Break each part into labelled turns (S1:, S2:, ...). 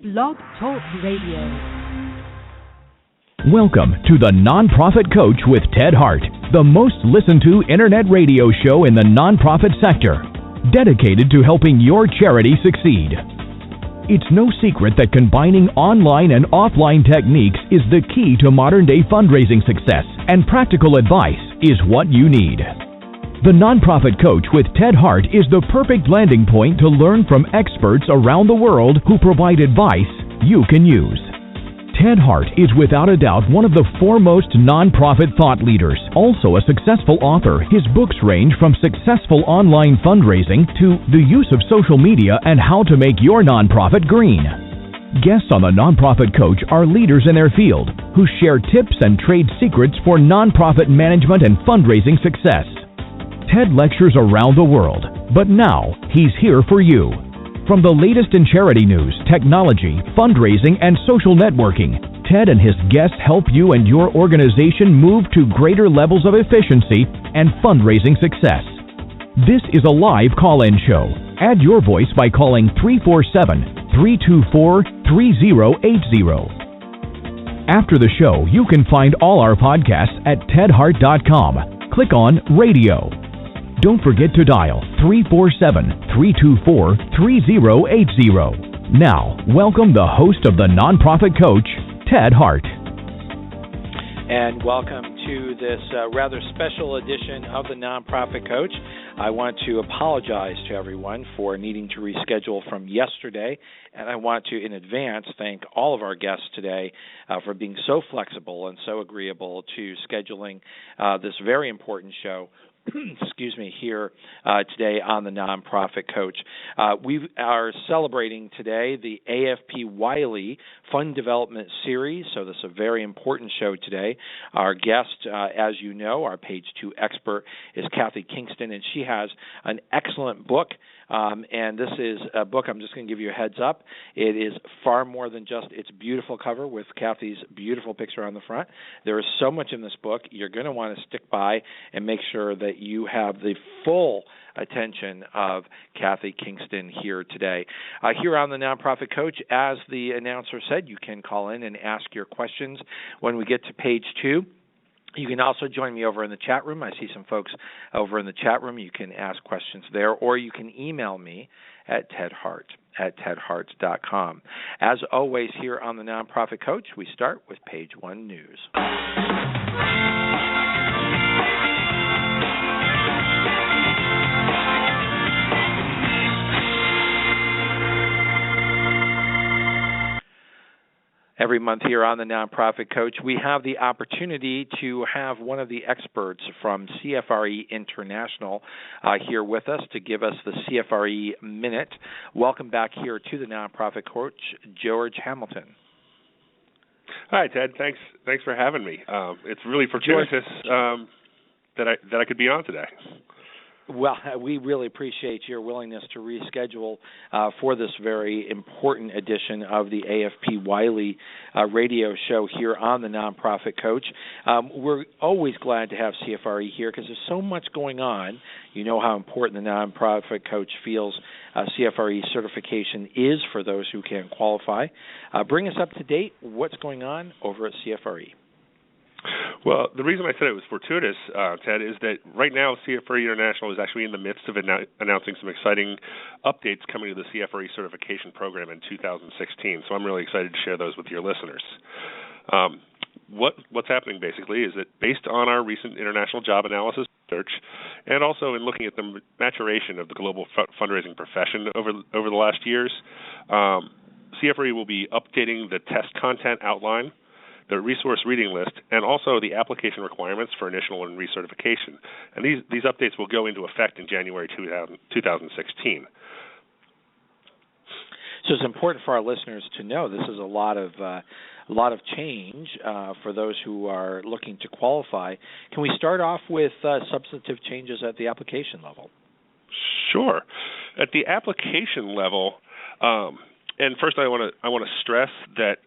S1: Blog Talk Radio.
S2: Welcome to the Nonprofit Coach with Ted Hart, the most listened to internet radio show in the nonprofit sector, dedicated to helping your charity succeed. It's no secret that combining online and offline techniques is the key to modern-day fundraising success, and practical advice is what you need. The Nonprofit Coach with Ted Hart is the perfect landing point to learn from experts around the world who provide advice you can use. Ted Hart is without a doubt one of the foremost nonprofit thought leaders, also a successful author. His books range from successful online fundraising to the use of social media and how to make your nonprofit green. Guests on the Nonprofit Coach are leaders in their field who share tips and trade secrets for nonprofit management and fundraising success. Ted lectures around the world, but now he's here for you. From the latest in charity news, technology, fundraising, and social networking, Ted and his guests help you and your organization move to greater levels of efficiency and fundraising success. This is a live call-in show. Add your voice by calling 347-324-3080. After the show, you can find all our podcasts at tedhart.com. Click on Radio. Don't forget to dial 347-324-3080. Now, welcome the host of the Nonprofit Coach, Ted Hart.
S3: And welcome to this rather special edition of the Nonprofit Coach. I want to apologize to everyone for needing to reschedule from yesterday, and I want to, in advance, thank all of our guests today for being so flexible and so agreeable to scheduling this very important show excuse me, here today on the Nonprofit Coach. We are celebrating today the AFP Wiley Fund Development Series, so this is a very important show today. Our guest, as you know, our page 2 expert is Kathy Kingston, and she has an excellent book. And this is a book, I'm just going to give you a heads up. It is far more than just its beautiful cover with Kathy's beautiful picture on the front. There is so much in this book. You're going to want to stick by and make sure that you have the full attention of Kathy Kingston here today. Here on the Nonprofit Coach, as the announcer said, you can call in and ask your questions when we get to page 2. You can also join me over in the chat room. I see some folks over in the chat room. You can ask questions there, or you can email me at tedhart@tedhart.com. As always, here on the Nonprofit Coach, we start with page 1 news. Every month here on the Nonprofit Coach, we have the opportunity to have one of the experts from CFRE International here with us to give us the CFRE Minute. Welcome back here to the Nonprofit Coach, George Hamilton.
S4: Hi, Ted. Thanks for having me. It's really fortuitous that I could be on today.
S3: Well, we really appreciate your willingness to reschedule for this very important edition of the AFP Wiley radio show here on the Nonprofit Coach. We're always glad to have CFRE here because there's so much going on. You know how important the Nonprofit Coach feels CFRE certification is for those who can qualify. Bring us up to date. What's going on over at CFRE?
S4: Well, the reason I said it was fortuitous, Ted, is that right now CFRE International is actually in the midst of announcing some exciting updates coming to the CFRE certification program in 2016. So I'm really excited to share those with your listeners. What's happening basically is that based on our recent international job analysis research, and also in looking at the maturation of the global fundraising profession over the last years, CFRE will be updating the test content outline, the resource reading list, and also the application requirements for initial and recertification. And these updates will go into effect in January 2016.
S3: So it's important for our listeners to know this is a lot of change for those who are looking to qualify. Can we start off with substantive changes at the application level?
S4: Sure. At the application level, and first I want to stress that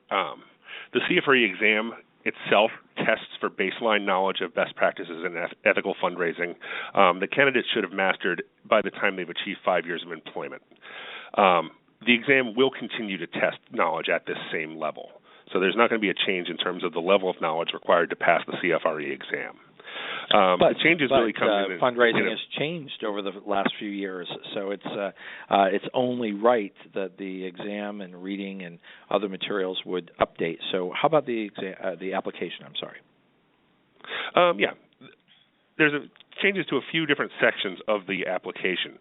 S4: the CFRE exam itself tests for baseline knowledge of best practices in ethical fundraising that candidates should have mastered by the time they've achieved 5 years of employment. the exam will continue to test knowledge at this same level. So there's not going to be a change in terms of the level of knowledge required to pass the CFRE exam. The changes really come in.
S3: Fundraising has changed over the last few years, so it's only right that the exam and reading and other materials would update. So how about the application? I'm sorry.
S4: Yeah, there's changes to a few different sections of the application.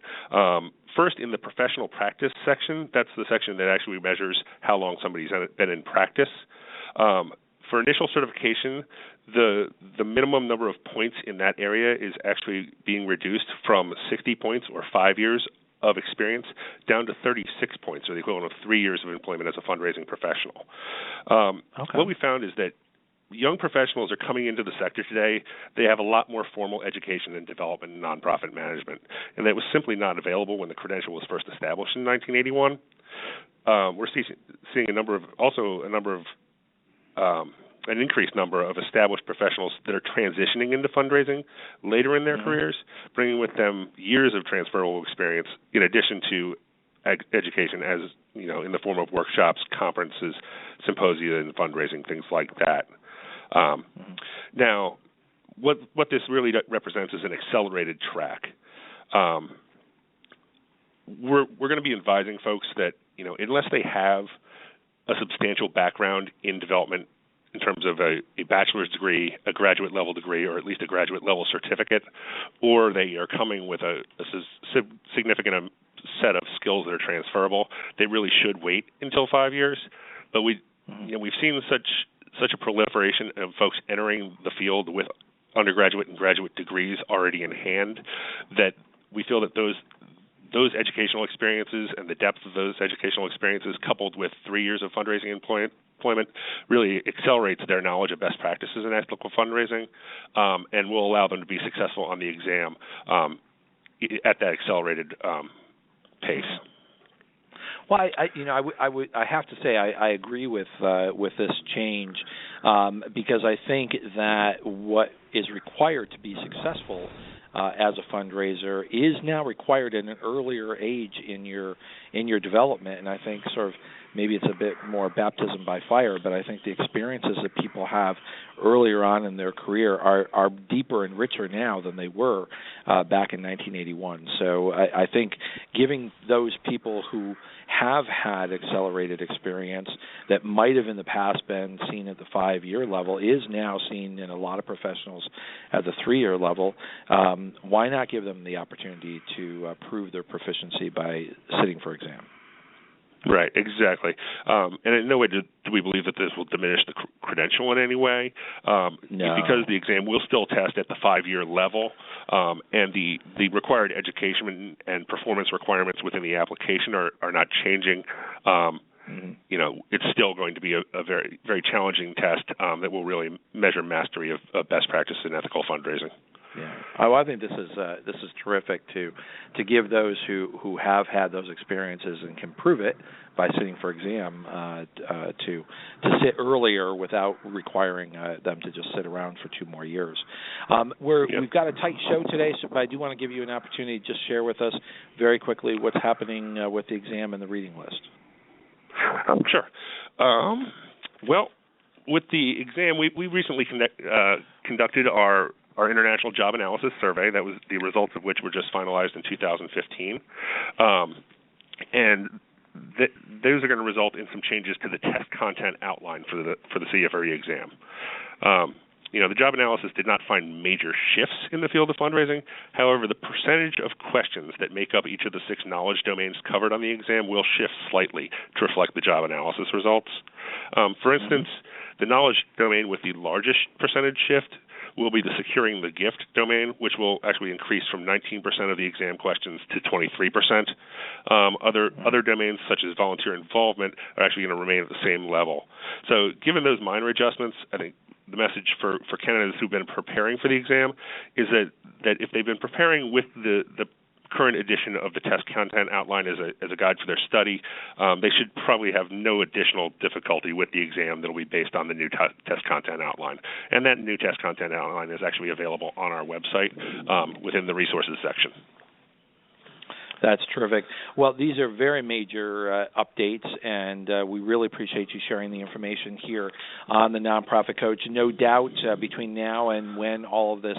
S4: First, in the professional practice section, that's the section that actually measures how long somebody's been in practice. For initial certification, the minimum number of points in that area is actually being reduced from 60 points or 5 years of experience down to 36 points, or the equivalent of 3 years of employment as a fundraising professional. What we found is that young professionals are coming into the sector today. They have a lot more formal education and development in nonprofit management, and that was simply not available when the credential was first established in 1981. We're seeing an increased number of established professionals that are transitioning into fundraising later in their careers, bringing with them years of transferable experience in addition to education, as you know, in the form of workshops, conferences, symposia, and fundraising, things like that. Now, what this really represents is an accelerated track. We're going to be advising folks that, you know, unless they have a substantial background in development in terms of a bachelor's degree, a graduate level degree, or at least a graduate level certificate, or they are coming with a significant set of skills that are transferable, they really should wait until 5 years. But we've seen such a proliferation of folks entering the field with undergraduate and graduate degrees already in hand that we feel that those educational experiences and the depth of those educational experiences, coupled with 3 years of fundraising employment, really accelerates their knowledge of best practices in ethical fundraising, and will allow them to be successful on the exam at that accelerated pace.
S3: Well, I have to say I agree with this change because I think that what is required to be successful as a fundraiser is now required at an earlier age in your development, and I think sort of maybe it's a bit more baptism by fire, but I think the experiences that people have earlier on in their career are deeper and richer now than they were back in 1981. So I think giving those people who have had accelerated experience that might have in the past been seen at the 5-year level is now seen in a lot of professionals at the 3-year level. Why not give them the opportunity to prove their proficiency by sitting for exam?
S4: Right, exactly. And in no way do we believe that this will diminish the credential in any way.
S3: No.
S4: Because the exam will still test at the 5-year level, and the required education and performance requirements within the application are not changing. You know, it's still going to be a very, very challenging test that will really measure mastery of best practice in ethical fundraising.
S3: Yeah, I think this is terrific to give those who have had those experiences and can prove it by sitting for exam to sit earlier without requiring them to just sit around for 2 more years. We've got a tight show today, but I do want to give you an opportunity to just share with us very quickly what's happening with the exam and the reading list.
S4: Sure. Well, with the exam, we recently conducted our International Job Analysis Survey. That was the results of which were just finalized in 2015. And those are going to result in some changes to the test content outline for the CFRE exam. The job analysis did not find major shifts in the field of fundraising. However, the percentage of questions that make up each of the 6 knowledge domains covered on the exam will shift slightly to reflect the job analysis results. For instance, the knowledge domain with the largest percentage shift will be the securing the gift domain, which will actually increase from 19% of the exam questions to 23%. Other domains, such as volunteer involvement, are actually going to remain at the same level. So given those minor adjustments, I think the message for candidates who've been preparing for the exam is that if they've been preparing with the current edition of the test content outline as a guide for their study, they should probably have no additional difficulty with the exam that will be based on the new test content outline. And that new test content outline is actually available on our website within the resources section.
S3: That's terrific. Well, these are very major updates, and we really appreciate you sharing the information here on the Nonprofit Coach. No doubt between now and when all of this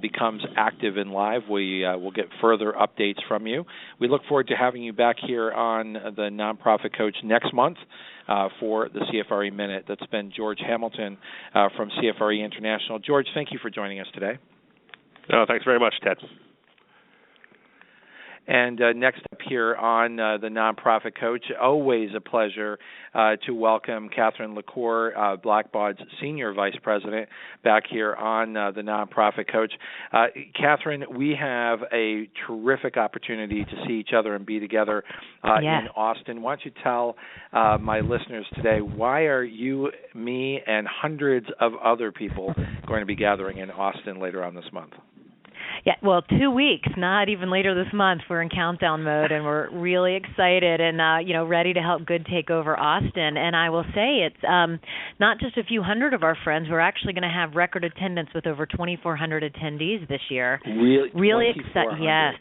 S3: becomes active and live, we will get further updates from you. We look forward to having you back here on the Nonprofit Coach next month for the CFRE Minute. That's been George Hamilton from CFRE International. George, thank you for joining us today.
S4: Thanks very much, Ted.
S3: And next up here on the Nonprofit Coach, always a pleasure to welcome Catherine LaCour, Blackbaud's Senior Vice President, back here on the Nonprofit Coach. Catherine, we have a terrific opportunity to see each other and be together in Austin. Why don't you tell my listeners today, why are you, me, and hundreds of other people going to be gathering in Austin later on this month?
S5: Yeah, well, 2 weeks, not even later this month. We're in countdown mode, and we're really excited and, ready to help good take over Austin. And I will say it's not just a few hundred of our friends. We're actually going to have record attendance with over 2,400 attendees this year.
S3: Really
S5: excited. Yes.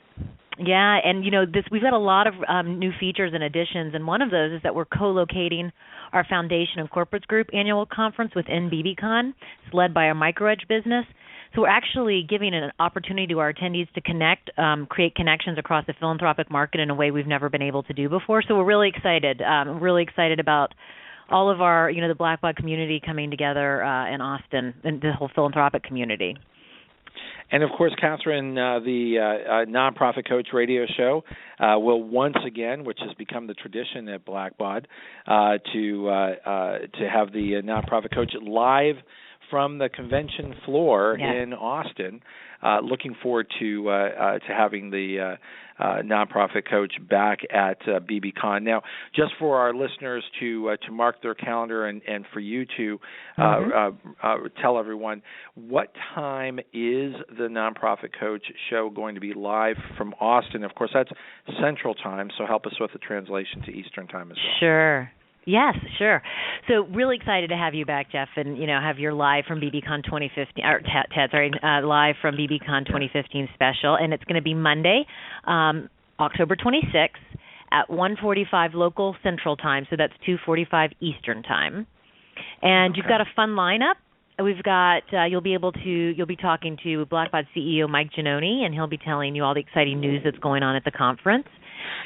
S5: Yeah, and, we've got a lot of new features and additions, and one of those is that we're co-locating our Foundation and Corporates Group annual conference within BBCon. It's led by our MicroEdge business. So we're actually giving an opportunity to our attendees to connect, create connections across the philanthropic market in a way we've never been able to do before. So we're really excited. About all of our, the Blackbaud community coming together in Austin, and the whole philanthropic community.
S3: And, of course, Catherine, the Nonprofit Coach radio show will once again, which has become the tradition at Blackbaud, to have the Nonprofit Coach live from the convention floor in Austin. Looking forward to having the Nonprofit Coach back at BBCon. Now, just for our listeners to mark their calendar and for you to tell everyone, what time is the Nonprofit Coach show going to be live from Austin? Of course, that's Central Time, so help us with the translation to Eastern Time as well.
S5: Sure. Yes, sure. So really excited to have you back, Jeff, and have your live from BBCon 2015, or live from BBCon 2015 special, and it's going to be Monday, October 26th at 1:45 local Central Time, so that's 2:45 Eastern Time, and you've got a fun lineup. We've got you'll be talking to Blackbaud CEO Mike Giannone, and he'll be telling you all the exciting news that's going on at the conference.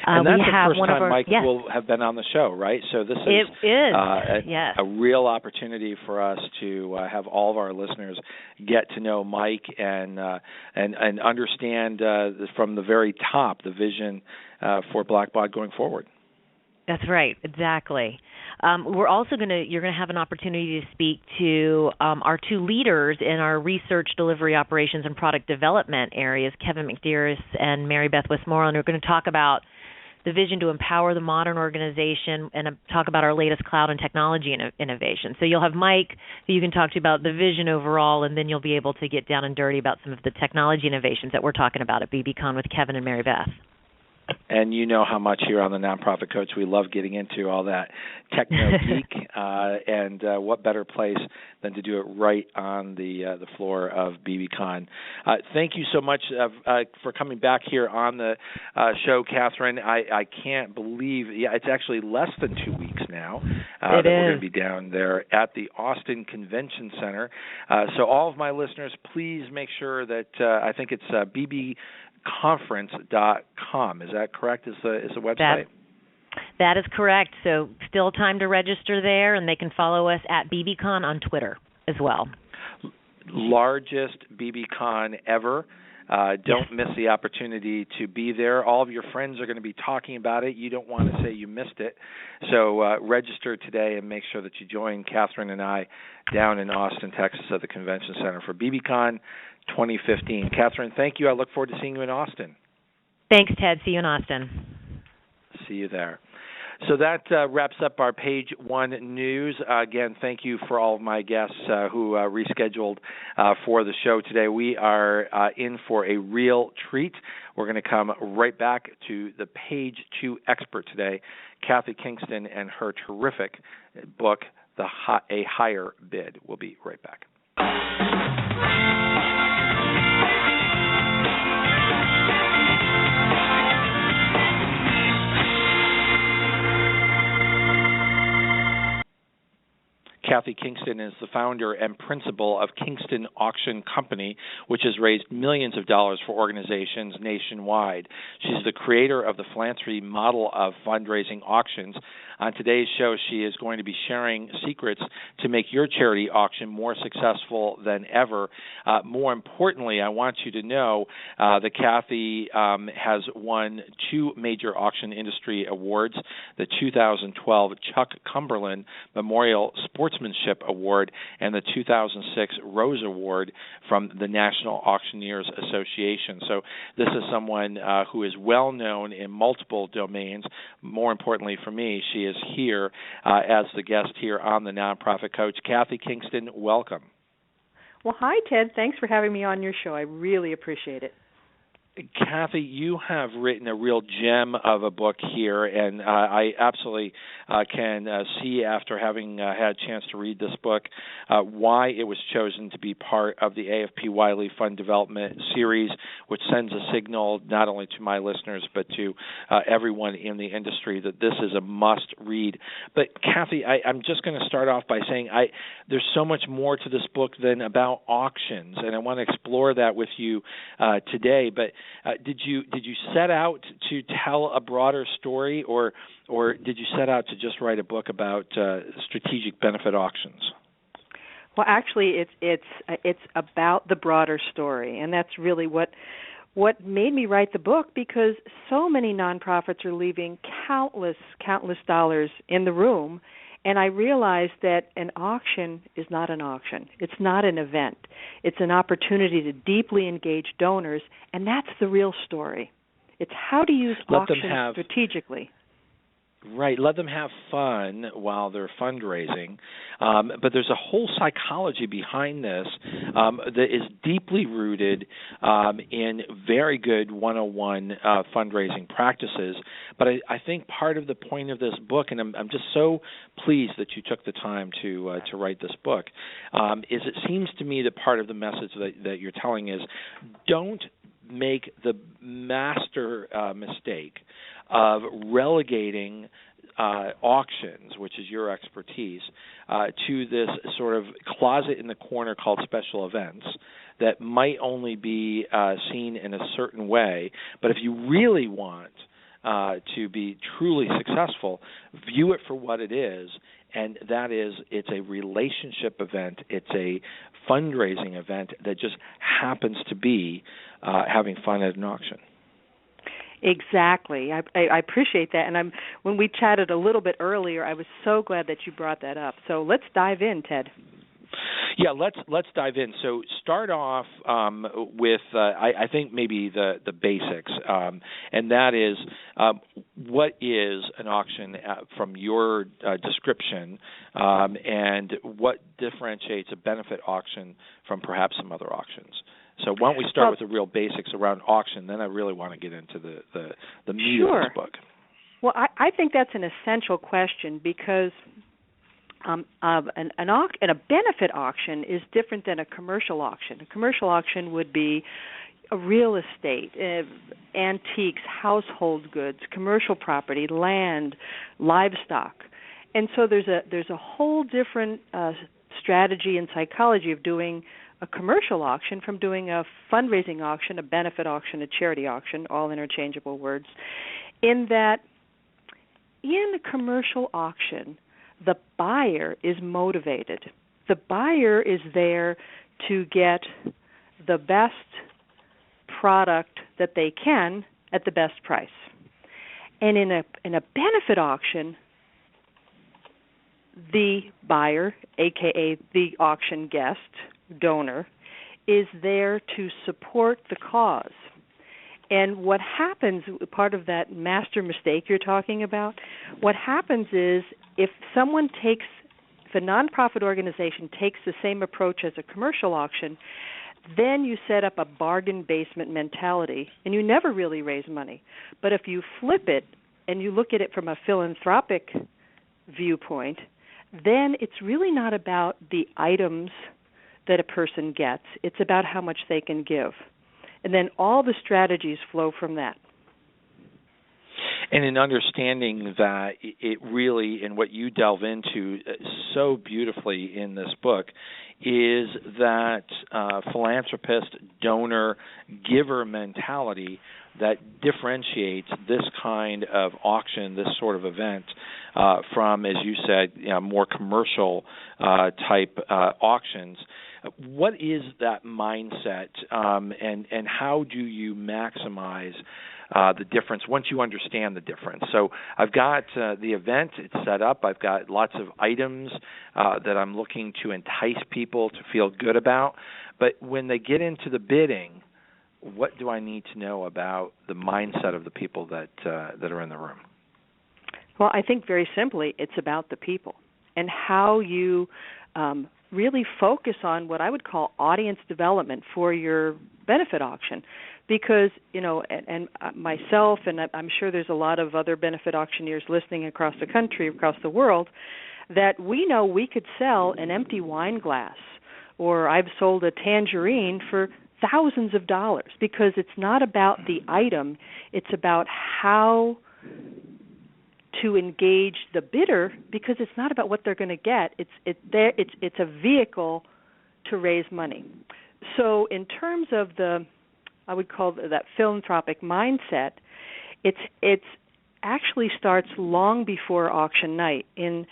S3: And that's the first time Mike will have been on the show, right? So this is a real opportunity for us to have all of our listeners get to know Mike and understand from the very top the vision for Blackbaud going forward.
S5: That's right, exactly. We're also you're going to have an opportunity to speak to our two leaders in our research, delivery, operations, and product development areas, Kevin McDearest and Mary Beth Westmoreland. We're going to talk about the vision to empower the modern organization and talk about our latest cloud and technology innovation. So you'll have Mike, who you can talk to about the vision overall, and then you'll be able to get down and dirty about some of the technology innovations that we're talking about at BBCon with Kevin and Mary Beth.
S3: And you know how much here on the Nonprofit Coach we love getting into all that techno geek, and what better place than to do it right on the floor of BBCon. Thank you so much for coming back here on the show, Catherine. I can't believe, it's actually less than 2 weeks now that we're going to be down there at the Austin Convention Center. So all of my listeners, please make sure that I think it's bbconference.com. Is that correct? Is the website?
S5: That is correct. So still time to register there, and they can follow us at BBCon on Twitter as well.
S3: Largest BBCon ever. Don't miss the opportunity to be there. All of your friends are going to be talking about it. You don't want to say you missed it. So register today and make sure that you join Catherine and I down in Austin, Texas at the Convention Center for BBCon 2015. Catherine, thank you. I look forward to seeing you in Austin.
S5: Thanks, Ted. See you in Austin.
S3: See you there. So that wraps up our Page One news. Again, thank you for all of my guests who rescheduled for the show today. We are in for a real treat. We're going to come right back to the Page Two expert today, Kathy Kingston, and her terrific book, A Higher Bid. We'll be right back. Kathy Kingston is the founder and principal of Kingston Auction Company, which has raised millions of dollars for organizations nationwide. She's the creator of the Philanthropy model of fundraising auctions. On today's show, she is going to be sharing secrets to make your charity auction more successful than ever. More importantly, I want you to know that Kathy has won 2 major auction industry awards, the 2012 Chuck Cumberlin Memorial Sportsmanship Award and the 2006 Rose Award from the National Auctioneers Association. So this is someone who is well known in multiple domains. More importantly for me, she is here as the guest here on the Nonprofit Coach. Kathy Kingston, welcome.
S6: Well, hi, Ted. Thanks for having me on your show. I really appreciate it.
S3: Kathy, you have written a real gem of a book here, and I absolutely can see after having had a chance to read this book why it was chosen to be part of the AFP Wiley Fund Development Series, which sends a signal not only to my listeners but to everyone in the industry that this is a must-read. But, Kathy, I'm just going to start off by saying there's so much more to this book than about auctions, and I want to explore that with you today. But did you set out to tell a broader story, or did you set out to just write a book about strategic benefit auctions?
S6: Well, actually, it's about the broader story, and that's really what made me write the book, because so many nonprofits are leaving countless dollars in the room. And I realized that an auction is not an auction. It's not an event. It's an opportunity to deeply engage donors, and that's the real story. It's how to use auctions strategically.
S3: Right. Let them have fun while they're fundraising. But there's a whole psychology behind this that is deeply rooted in very good 101 fundraising practices. But I think part of the point of this book, and I'm just so pleased that you took the time to write this book, is it seems to me that part of the message that you're telling is don't make the master mistake of relegating auctions, which is your expertise, to this sort of closet in the corner called special events that might only be seen in a certain way. But if you really want to be truly successful, view it for what it is, and that is it's a relationship event. It's a fundraising event that just happens to be having fun at an auction.
S6: Exactly. I appreciate that. And when we chatted a little bit earlier, I was so glad that you brought that up. So let's dive in, Ted.
S3: Yeah, let's dive in. So start off with I think maybe the basics, and that is what is an auction from your description, and what differentiates a benefit auction from perhaps some other auctions. So why don't we start with the real basics around auction, then I really want to get into the meat of this book.
S6: Well, I think that's an essential question, because a benefit auction is different than a commercial auction. A commercial auction would be a real estate, antiques, household goods, commercial property, land, livestock. And so there's a whole different strategy and psychology of doing a commercial auction from doing a fundraising auction, a benefit auction, a charity auction, all interchangeable words, in that in a commercial auction, the buyer is motivated. The buyer is there to get the best product that they can at the best price. And in a benefit auction, the buyer, aka the auction guest, donor, is there to support the cause. And what happens, part of that master mistake you're talking about, what happens is if a nonprofit organization takes the same approach as a commercial auction, then you set up a bargain basement mentality, and you never really raise money. But if you flip it and you look at it from a philanthropic viewpoint, then it's really not about the items that a person gets. It's about how much they can give. And then all the strategies flow from that. And
S3: in understanding that it really, and what you delve into so beautifully in this book is that philanthropist, donor, giver mentality that differentiates this kind of auction, this sort of event, from, as you said, more commercial type auctions. What is that mindset, and how do you maximize the difference once you understand the difference? So I've got the event, it's set up. I've got lots of items that I'm looking to entice people to feel good about. But when they get into the bidding, what do I need to know about the mindset of the people that are in the room?
S6: Well, I think very simply it's about the people and how you really focus on what I would call audience development for your benefit auction. Because, and myself, and I'm sure there's a lot of other benefit auctioneers listening across the country, across the world, that we know we could sell an empty wine glass, or I've sold a tangerine for thousands of dollars, because it's not about the item, it's about how to engage the bidder, because it's not about what they're going to get. It's a vehicle to raise money. So in terms of I would call that philanthropic mindset, it's actually starts long before auction night in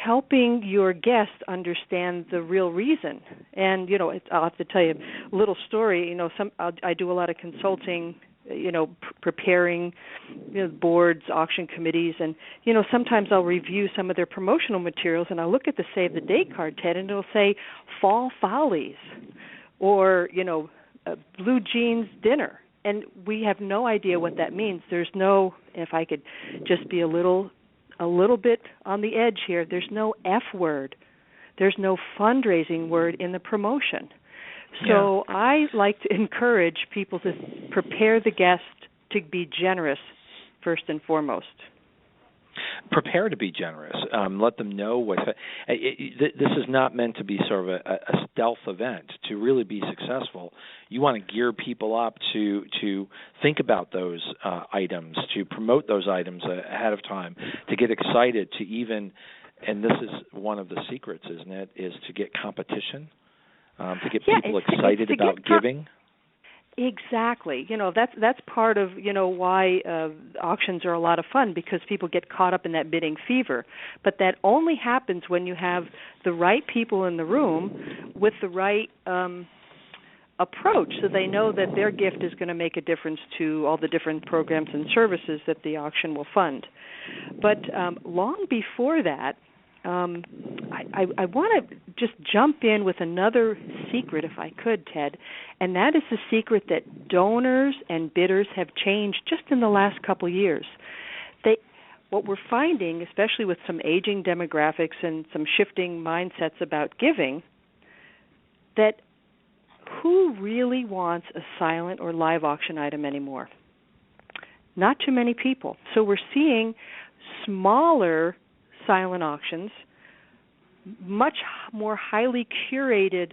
S6: helping your guests understand the real reason. And I'll have to tell you a little story. I do a lot of consulting, preparing boards, auction committees, and sometimes I'll review some of their promotional materials, and I'll look at the save the date card, Ted, and it'll say Fall Follies, or blue jeans dinner, and we have no idea what that means. There's no, if I could just be a little bit on the edge here, there's no F word, there's no fundraising word in the promotion. So yeah. I like to encourage people to prepare the guest to be generous first and foremost.
S3: Prepare to be generous. Let them know what. This is not meant to be sort of a stealth event. To really be successful, you want to gear people up to think about those items, to promote those items ahead of time, to get excited, to even, and this is one of the secrets, isn't it, is to get competition, to get people excited about giving.
S6: Exactly. That's part of, why auctions are a lot of fun, because people get caught up in that bidding fever. But that only happens when you have the right people in the room with the right approach, so they know that their gift is going to make a difference to all the different programs and services that the auction will fund. But long before that, I want to just jump in with another secret, if I could, Ted, and that is the secret that donors and bidders have changed just in the last couple of years. What we're finding, especially with some aging demographics and some shifting mindsets about giving, that who really wants a silent or live auction item anymore? Not too many people. So we're seeing smaller silent auctions, much more highly curated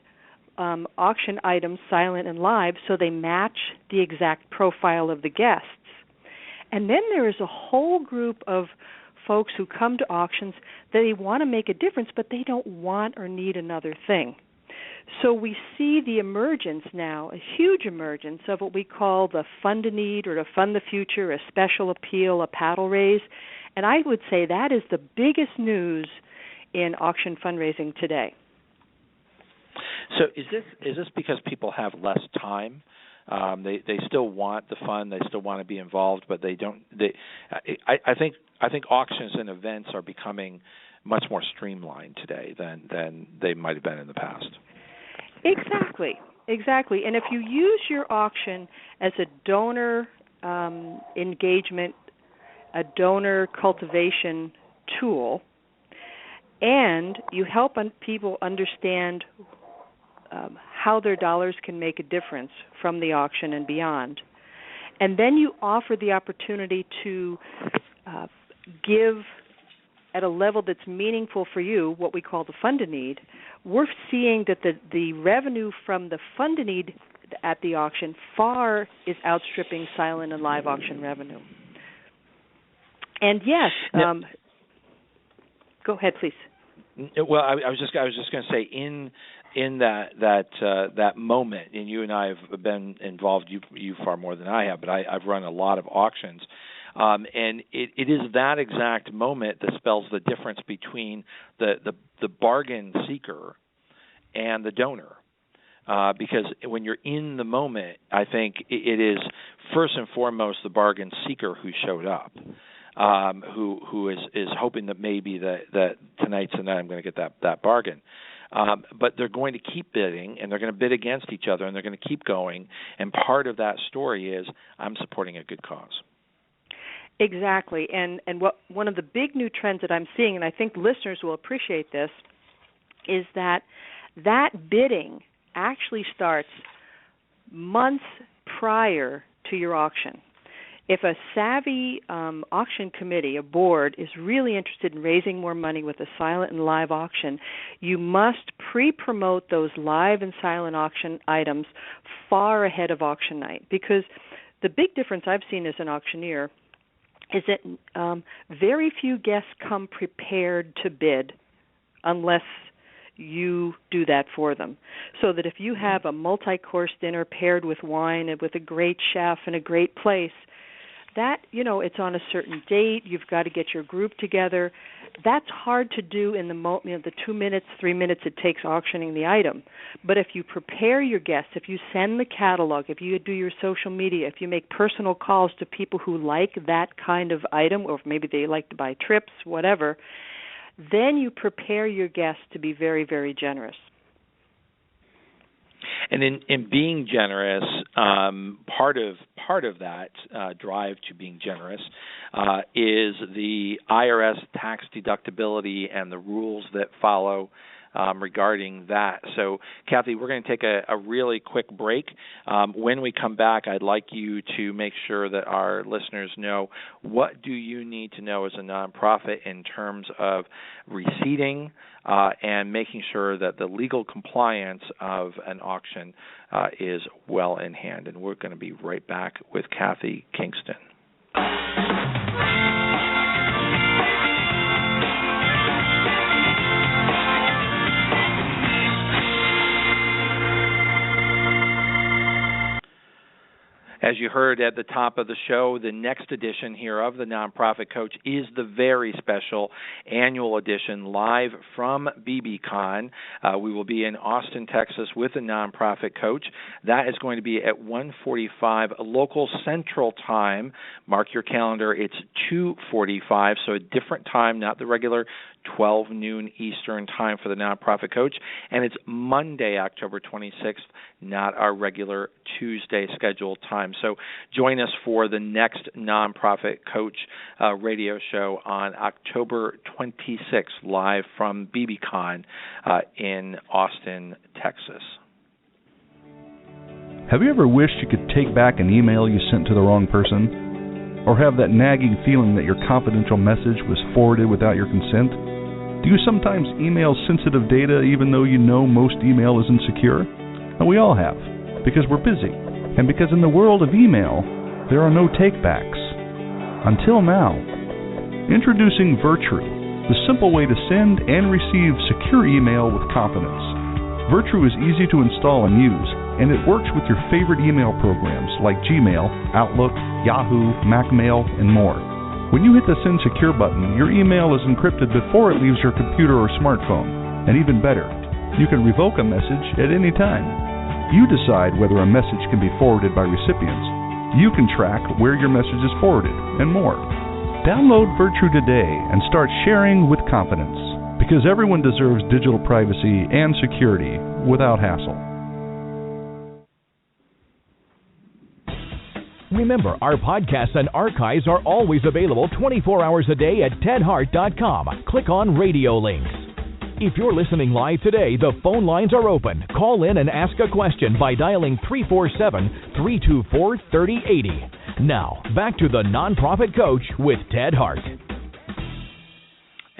S6: auction items, silent and live, so they match the exact profile of the guests. And then there is a whole group of folks who come to auctions that they want to make a difference, but they don't want or need another thing. So we see the emergence now, a huge emergence of what we call the fund a need or to fund the future, a special appeal, a paddle raise. And I would say that is the biggest news in auction fundraising today.
S3: So is this because people have less time? They still want the fun, they still want to be involved, but they don't. I think auctions and events are becoming much more streamlined today than they might have been in the past. Exactly.
S6: And if you use your auction as a donor engagement, a donor cultivation tool, and you help people understand how their dollars can make a difference from the auction and beyond, and then you offer the opportunity to give at a level that's meaningful for you, what we call the fund a need, we're seeing that the revenue from the fund a need at the auction far is outstripping silent and live auction revenue. And yes, go ahead, please.
S3: Well, I was just going to say in that moment, and you and I have been involved. You far more than I have, but I've run a lot of auctions, and it is that exact moment that spells the difference between the bargain seeker and the donor. Because when you're in the moment, I think it is first and foremost the bargain seeker who showed up. Who is hoping that maybe that tonight's the night I'm going to get that bargain. But they're going to keep bidding, and they're going to bid against each other, and they're going to keep going. And part of that story is I'm supporting a good cause.
S6: Exactly. And one of the big new trends that I'm seeing, and I think listeners will appreciate this, is that bidding actually starts months prior to your auction. If a savvy auction committee, a board, is really interested in raising more money with a silent and live auction, you must pre-promote those live and silent auction items far ahead of auction night. Because the big difference I've seen as an auctioneer is that very few guests come prepared to bid unless you do that for them. So that if you have a multi-course dinner paired with wine and with a great chef and a great place, that, it's on a certain date, you've got to get your group together. That's hard to do in the 2 minutes, 3 minutes it takes auctioning the item. But if you prepare your guests, if you send the catalog, if you do your social media, if you make personal calls to people who like that kind of item, or maybe they like to buy trips, whatever, then you prepare your guests to be very, very generous.
S3: And in being generous, part of that drive to being generous is the IRS tax deductibility and the rules that follow regarding that. So, Kathy, we're going to take a really quick break. When we come back, I'd like you to make sure that our listeners know what do you need to know as a nonprofit in terms of receipting and making sure that the legal compliance of an auction is well in hand. And we're going to be right back with Kathy Kingston. As you heard at the top of the show, the next edition here of the Nonprofit Coach is the very special annual edition live from BBCon. We will be in Austin, Texas with the Nonprofit Coach. That is going to be at 1:45 local Central Time. Mark your calendar. It's 2:45, so a different time, not the regular 12 noon Eastern time for the Nonprofit Coach. And it's Monday, October 26th, not our regular Tuesday scheduled time. So join us for the next Nonprofit Coach radio show on October 26th, live from BBCon in Austin, Texas.
S7: Have you ever wished you could take back an email you sent to the wrong person? Or have that nagging feeling that your confidential message was forwarded without your consent? Do you sometimes email sensitive data even though you know most email isn't secure? And we all have, because we're busy. And because in the world of email, there are no takebacks. Until now. Introducing Virtru, the simple way to send and receive secure email with confidence. Virtru is easy to install and use, and it works with your favorite email programs like Gmail, Outlook, Yahoo, MacMail, and more. When you hit the Send Secure button, your email is encrypted before it leaves your computer or smartphone. And even better, you can revoke a message at any time. You decide whether a message can be forwarded by recipients. You can track where your message is forwarded, and more. Download Virtru today and start sharing with confidence, because everyone deserves digital privacy and security without hassle.
S2: Remember, our podcasts and archives are always available 24 hours a day at tedhart.com. Click on radio links. If you're listening live today, the phone lines are open. Call in and ask a question by dialing 347-324-3080. Now, back to the Nonprofit Coach with Ted Hart.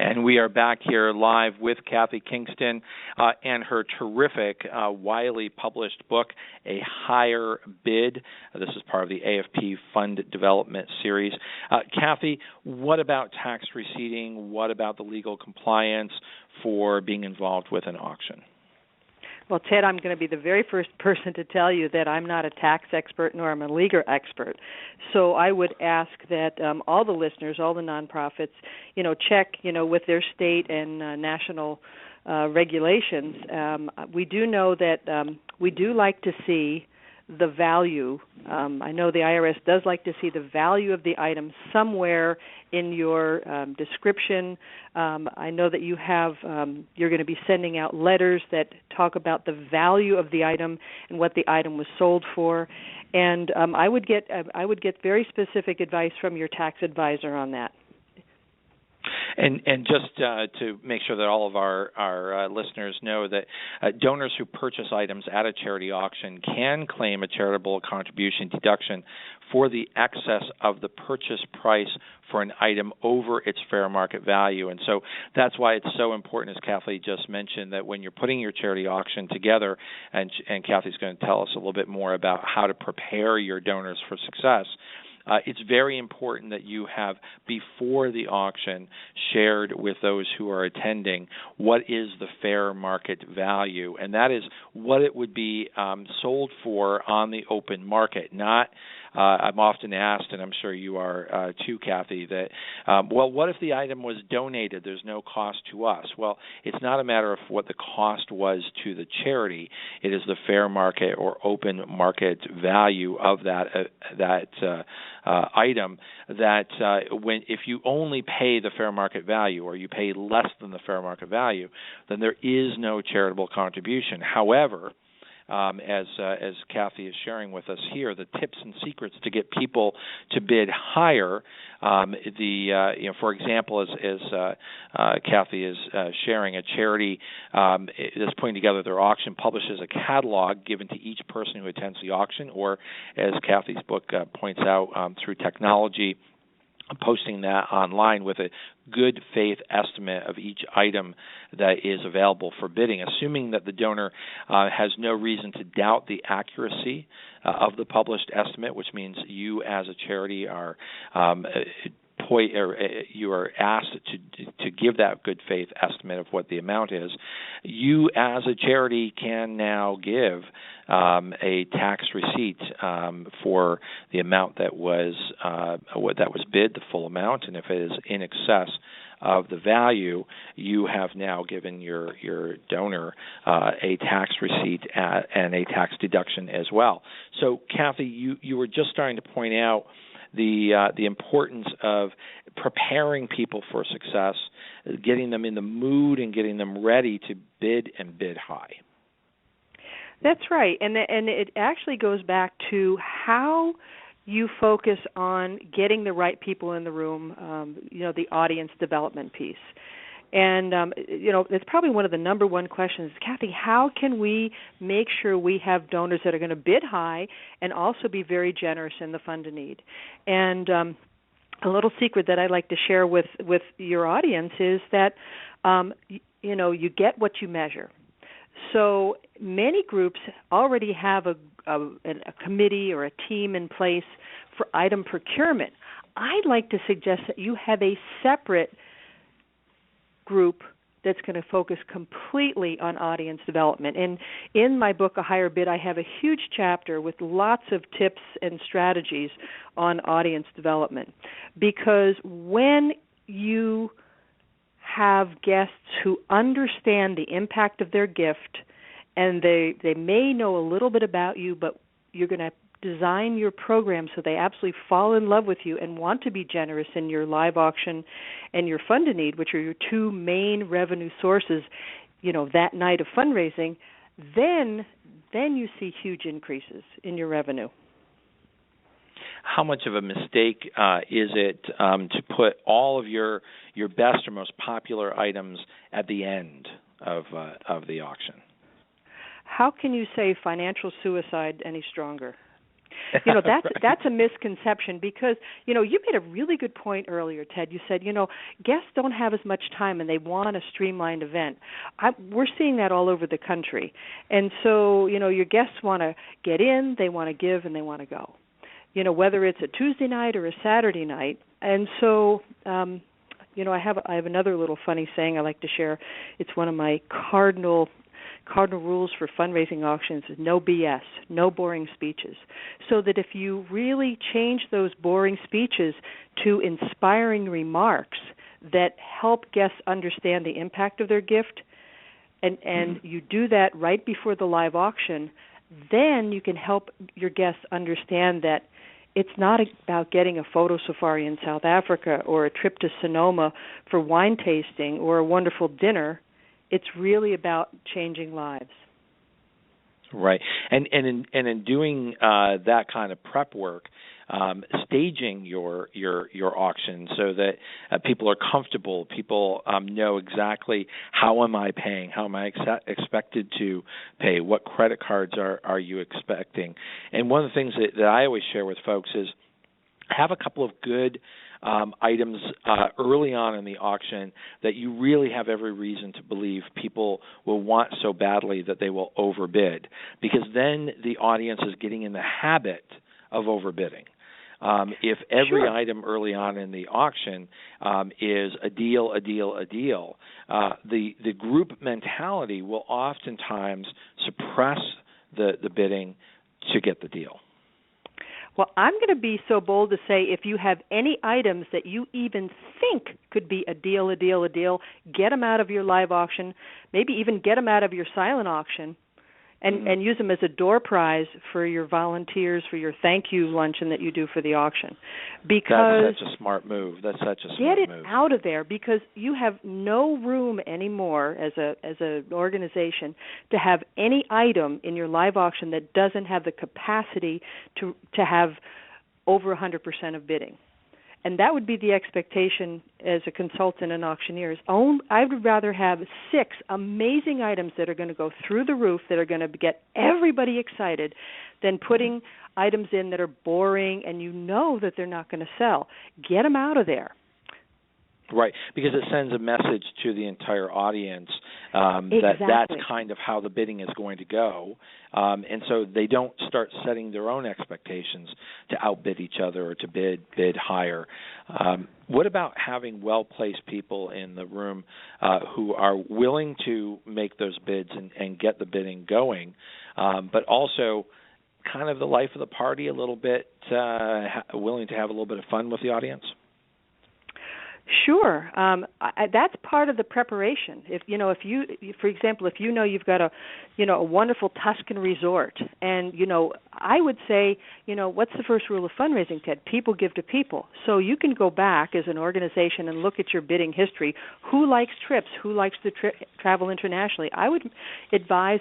S3: And we are back here live with Kathy Kingston and her terrific, widely published book, A Higher Bid. This is part of the AFP Fund Development Series. Kathy, what about tax receipting? What about the legal compliance for being involved with an auction?
S6: Well, Ted, I'm going to be the very first person to tell you that I'm not a tax expert nor am a legal expert. So I would ask that all the listeners, all the nonprofits, check, with their state and national regulations. We do know that we do like to see the value. I know the IRS does like to see the value of the item somewhere in your description. I know that you have you're going to be sending out letters that talk about the value of the item and what the item was sold for. And I would get very specific advice from your tax advisor on that.
S3: And just to make sure that all of our listeners know that donors who purchase items at a charity auction can claim a charitable contribution deduction for the excess of the purchase price for an item over its fair market value. And so that's why it's so important, as Kathy just mentioned, that when you're putting your charity auction together, and Kathy's going to tell us a little bit more about how to prepare your donors for success, it's very important that you have, before the auction, shared with those who are attending what is the fair market value, and that is what it would be sold for on the open market. Not, I'm often asked, and I'm sure you are too, Kathy, that, well, what if the item was donated? There's no cost to us. Well, it's not a matter of what the cost was to the charity. It is the fair market or open market value of that item, that if you only pay the fair market value or you pay less than the fair market value, then there is no charitable contribution. However, as Kathy is sharing with us here, the tips and secrets to get people to bid higher. For example, as Kathy is sharing, a charity is putting together their auction, publishes a catalog given to each person who attends the auction, or as Kathy's book points out, through technology, posting that online with a good faith estimate of each item that is available for bidding, assuming that the donor has no reason to doubt the accuracy of the published estimate, which means you as a charity are you are asked to give that good faith estimate of what the amount is. You as a charity can now give a tax receipt for the amount that was bid, the full amount, and if it is in excess of the value, you have now given your donor a tax receipt and a tax deduction as well. So, Kathy, you were just starting to point out the importance of preparing people for success, getting them in the mood and getting them ready to bid and bid high.
S6: That's right, and it actually goes back to how you focus on getting the right people in the room, the audience development piece. And, it's probably one of the number one questions, Kathy, how can we make sure we have donors that are going to bid high and also be very generous in the fund to need? And a little secret that I like to share with your audience is that, you get what you measure. So many groups already have a committee or a team in place for item procurement. I'd like to suggest that you have a separate group that's going to focus completely on audience development. And in my book, A Higher Bid, I have a huge chapter with lots of tips and strategies on audience development. Because when you have guests who understand the impact of their gift, and they may know a little bit about you, but you're going to design your program so they absolutely fall in love with you and want to be generous in your live auction and your fund to need, which are your two main revenue sources, that night of fundraising, then you see huge increases in your revenue.
S3: How much of a mistake is it to put all of your best or most popular items at the end of the auction?
S6: How can you say financial suicide any stronger? That's a misconception because, you made a really good point earlier, Ted. You said, guests don't have as much time and they want a streamlined event. We're seeing that all over the country. And so, your guests want to get in, they want to give, and they want to go. Whether it's a Tuesday night or a Saturday night. And so, I have another little funny saying I like to share. It's one of my cardinal rules for fundraising auctions is no BS, no boring speeches. So that if you really change those boring speeches to inspiring remarks that help guests understand the impact of their gift, and you do that right before the live auction, then you can help your guests understand that it's not about getting a photo safari in South Africa or a trip to Sonoma for wine tasting or a wonderful dinner. It's really about changing lives.
S3: Right, and in doing that kind of prep work, staging your auction so that people are comfortable, people know exactly how am I paying, how am I expected to pay, what credit cards are you expecting. And one of the things that I always share with folks is have a couple of good items early on in the auction that you really have every reason to believe people will want so badly that they will overbid, because then the audience is getting in the habit of overbidding. If every item early on in the auction is a deal, the group mentality will oftentimes suppress the bidding to get the deal.
S6: Well, I'm going to be so bold to say if you have any items that you even think could be a deal, get them out of your live auction, maybe even get them out of your silent auction, and use them as a door prize for your volunteers for your thank you luncheon that you do for the auction. Because
S3: that's such a smart move.
S6: Get it out of there, because you have no room anymore as an organization to have any item in your live auction that doesn't have the capacity to have over 100% of bidding. And that would be the expectation as a consultant and auctioneer. I would rather have 6 amazing items that are going to go through the roof, that are going to get everybody excited, than putting items in that are boring and you know that they're not going to sell. Get them out of there.
S3: Right, because it sends a message to the entire audience that that's kind of how the bidding is going to go. And so they don't start setting their own expectations to outbid each other or to bid higher. What about having well-placed people in the room who are willing to make those bids and get the bidding going, but also kind of the life of the party a little bit, willing to have a little bit of fun with the audience?
S6: Sure, that's part of the preparation. If for example, if you've got a wonderful Tuscan resort, and I would say, what's the first rule of fundraising, Ted? People give to people. So you can go back as an organization and look at your bidding history. Who likes trips? Who likes to travel internationally? I would advise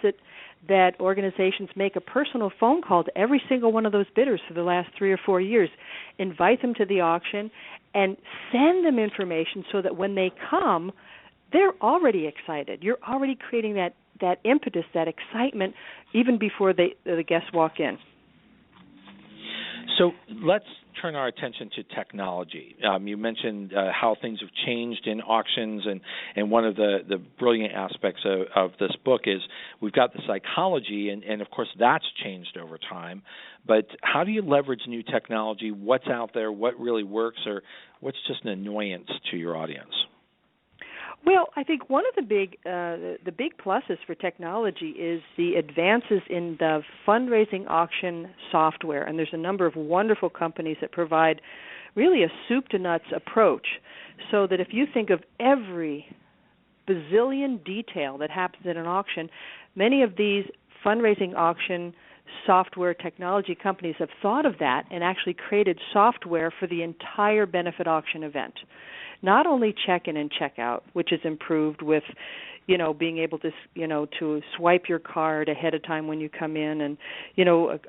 S6: that organizations make a personal phone call to every single one of those bidders for the last 3 or 4 years, invite them to the auction, and send them information so that when they come, they're already excited. You're already creating that impetus, that excitement, even before the guests walk in.
S3: So let's turn our attention to technology. You mentioned how things have changed in auctions, and one of the brilliant aspects of this book is we've got the psychology, and of course that's changed over time. But how do you leverage new technology? What's out there? What really works? Or what's just an annoyance to your audience?
S6: Well, I think one of the big pluses for technology is the advances in the fundraising auction software, and there's a number of wonderful companies that provide really a soup-to-nuts approach, so that if you think of every bazillion detail that happens in an auction, many of these fundraising auction software technology companies have thought of that and actually created software for the entire benefit auction event. Not only check-in and check-out, which is improved with, being able to, to swipe your card ahead of time when you come in, and,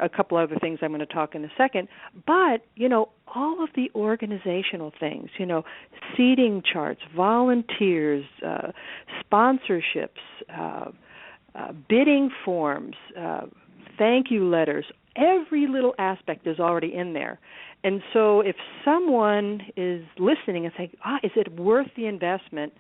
S6: a couple other things I'm going to talk in a second, but, all of the organizational things, seating charts, volunteers, sponsorships, bidding forms, thank you letters, every little aspect is already in there. And so if someone is listening and saying, is it worth the investment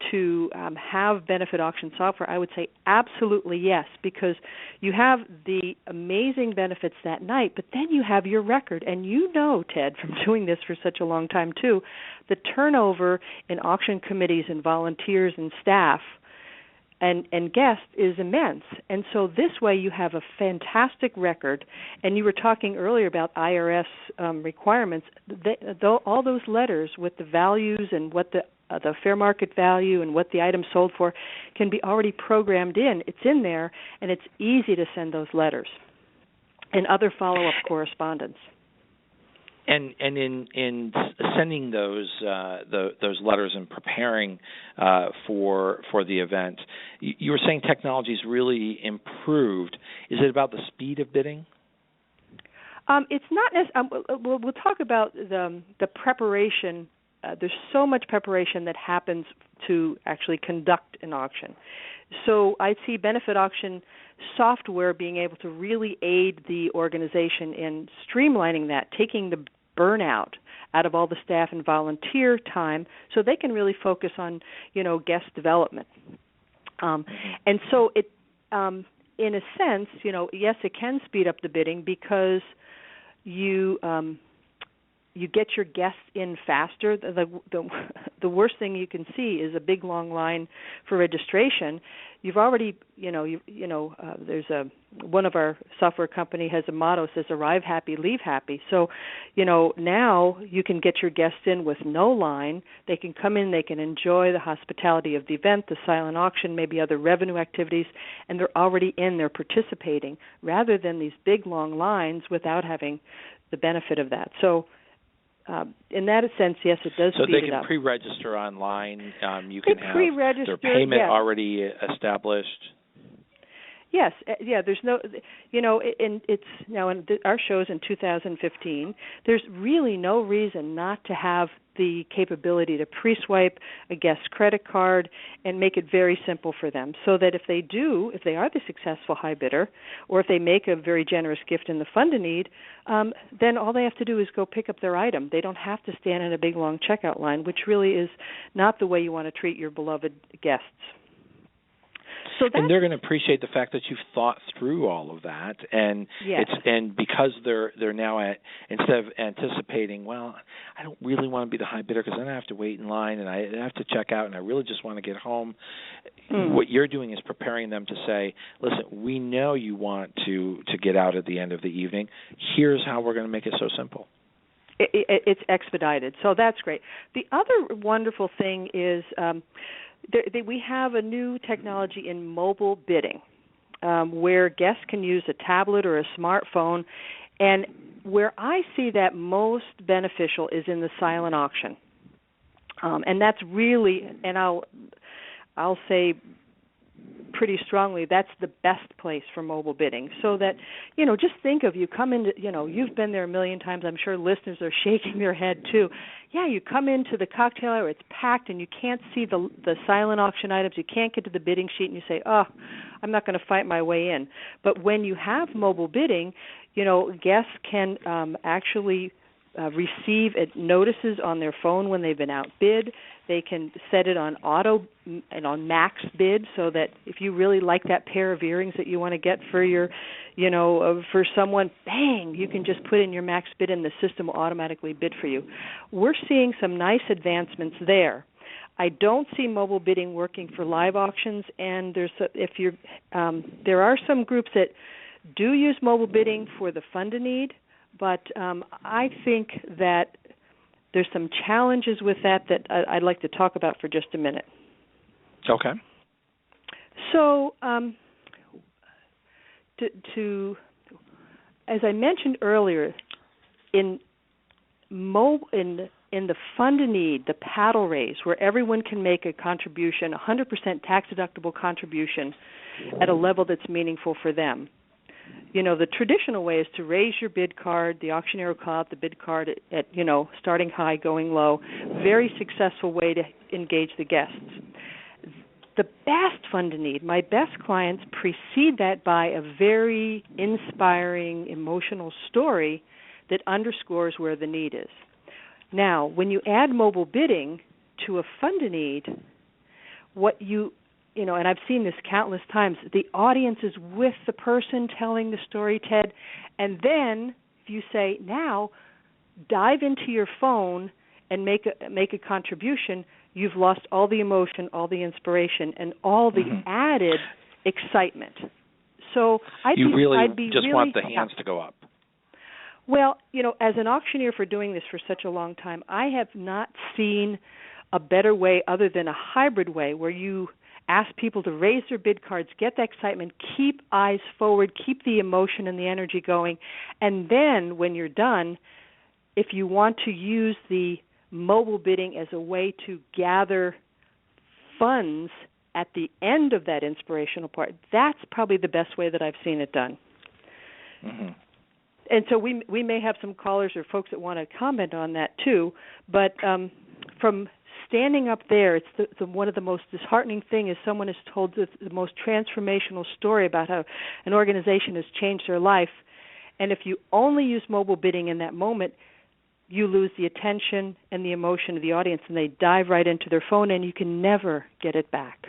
S6: to have benefit auction software, I would say absolutely yes, because you have the amazing benefits that night, but then you have your record. And you know, Ted, from doing this for such a long time too, the turnover in auction committees and volunteers and staff and guests is immense. And so this way you have a fantastic record. And you were talking earlier about IRS requirements. All those letters with the values and what the fair market value and what the item sold for can be already programmed in. It's in there, and it's easy to send those letters and other follow-up correspondence.
S3: And in sending those letters and preparing for the event, you were saying technology's really improved. Is it about the speed of bidding?
S6: It's not. We'll talk about the preparation. There's so much preparation that happens to actually conduct an auction. So I see benefit auction software being able to really aid the organization in streamlining that, taking the burnout out of all the staff and volunteer time so they can really focus on, guest development. And so it, in a sense, yes, it can speed up the bidding because you get your guests in faster. The worst thing you can see is a big long line for registration. You've already, there's one of our software company has a motto says arrive happy, leave happy. So, now you can get your guests in with no line. They can come in, they can enjoy the hospitality of the event, the silent auction, maybe other revenue activities, and they're already in, they're participating, rather than these big long lines without having the benefit of that. So, in that sense, yes, it does speed it up. So
S3: they can pre-register online. You can have their payment already established.
S6: Yes, there's no, and it's now in our show's in 2015. There's really no reason not to have the capability to pre-swipe a guest's credit card and make it very simple for them, so that if they are the successful high bidder, or if they make a very generous gift in the fund of need, then all they have to do is go pick up their item. They don't have to stand in a big long checkout line, which really is not the way you want to treat your beloved guests. And
S3: they're going to appreciate the fact that you've thought through all of that, and and because they're now instead of anticipating, well, I don't really want to be the high bidder because then I have to wait in line and I have to check out and I really just want to get home. What you're doing is preparing them to say, listen, we know you want to get out at the end of the evening. Here's how we're going to make it so simple.
S6: It's expedited, so that's great. The other wonderful thing is we have a new technology in mobile bidding where guests can use a tablet or a smartphone, and where I see that most beneficial is in the silent auction. And that's really, and I'll say pretty strongly, that's the best place for mobile bidding. So that, just think of, you come into, you've been there a million times. I'm sure listeners are shaking their head too. Yeah, you come into the cocktail hour, it's packed, and you can't see the silent auction items. You can't get to the bidding sheet, and you say, oh, I'm not going to fight my way in. But when you have mobile bidding, guests can actually receive notices on their phone when they've been outbid. They can set it on auto and on max bid, so that if you really like that pair of earrings that you want to get for your, for someone, bang, you can just put in your max bid and the system will automatically bid for you. We're seeing some nice advancements there. I don't see mobile bidding working for live auctions, and there are some groups that do use mobile bidding for the fund of need, but I think that there's some challenges with that I'd like to talk about for just a minute.
S3: Okay.
S6: So, as I mentioned earlier, in the fund of need, the paddle raise, where everyone can make a contribution, 100% tax-deductible contribution at a level that's meaningful for them. The traditional way is to raise your bid card. The auctioneer will call out the bid card at starting high, going low. Very successful way to engage the guests. The best fund of need, my best clients precede that by a very inspiring, emotional story that underscores where the need is. Now, when you add mobile bidding to a fund of need, what you know, and I've seen this countless times, the audience is with the person telling the story, Ted, and then if you say, now dive into your phone and make a contribution, you've lost all the emotion, all the inspiration, and all the added excitement. So I'd
S3: you
S6: be
S3: just
S6: really
S3: want the hands to go up.
S6: Well, you know, as an auctioneer for doing this for such a long time, I have not seen a better way other than a hybrid way where you ask people to raise their bid cards, get that excitement, keep eyes forward, keep the emotion and the energy going, and then when you're done, if you want to use the mobile bidding as a way to gather funds at the end of that inspirational part, that's probably the best way that I've seen it done.
S3: Mm-hmm.
S6: And so we may have some callers or folks that want to comment on that too, but from standing up there, it's one of the most disheartening things is someone has told the most transformational story about how an organization has changed their life, and if you only use mobile bidding in that moment, you lose the attention and the emotion of the audience, and they dive right into their phone, and you can never get it back.